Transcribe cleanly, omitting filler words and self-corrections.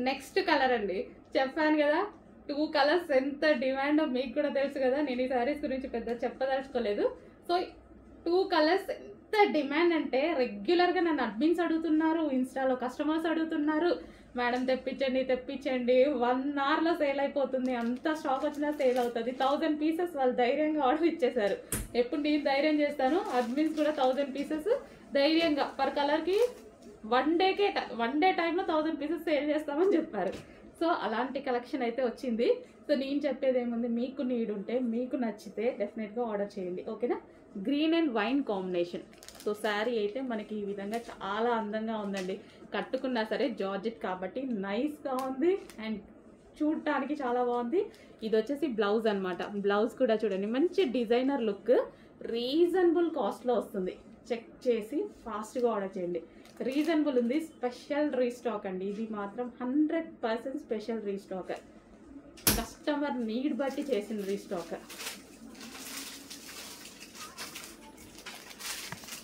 Next colour అండి, చెప్పాను కదా 2 కలర్స్ ఎంత డిమాండ్ మీకు కూడా తెలుసు కదా, నేను ఈ శారీస్ గురించి పెద్ద చెప్పదలుచుకోలేదు. సో 2 కలర్స్ ఎంత డిమాండ్ అంటే రెగ్యులర్గా నన్ను అడ్మిన్స్ అడుగుతున్నారు, ఇన్స్టాలో కస్టమర్స్ అడుగుతున్నారు, మేడం తెప్పించండి తెప్పించండి, 1 అవర్లో సేల్ అయిపోతుంది, అంత స్టాక్ వచ్చినా సేల్ అవుతుంది. 1000 పీసెస్ వాళ్ళు ధైర్యంగా ఆర్డర్ ఇచ్చేసారు. ఎప్పుడు నేను ధైర్యం చేస్తాను, అడ్మిన్స్ కూడా 1000 పీసెస్ ధైర్యంగా పర్ కలర్కి 1 డే టైంలో 1000 పీసెస్ సేల్ చేస్తామని చెప్పారు. సో అలాంటి కలెక్షన్ అయితే వచ్చింది. సో నేను చెప్పేది ఏముంది, మీకు నీడ్ ఉంటే మీకు నచ్చితే డెఫినెట్గా ఆర్డర్ చేయండి, ఓకేనా. Green and wine combination. So sari అయితే మనకి ఈ విధంగా చాలా అందంగా ఉందండి. కట్టుకున్నా సరే జార్జెట్ కాబట్టి నైస్గా ఉంది అండ్ చూడటానికి చాలా బాగుంది. ఇది వచ్చేసి బ్లౌజ్ అనమాట. బ్లౌజ్ కూడా చూడండి మంచి డిజైనర్ లుక్, రీజనబుల్ కాస్ట్లో వస్తుంది. చెక్ చేసి ఫాస్ట్గా ఆర్డర్ చేయండి. రీజనబుల్ ఉంది, స్పెషల్ రీస్టాక్ అండి. ఇది మాత్రం 100% స్పెషల్ రీస్టాక్, కస్టమర్ నీడ్ బట్టి చేసిన రీస్టాక్.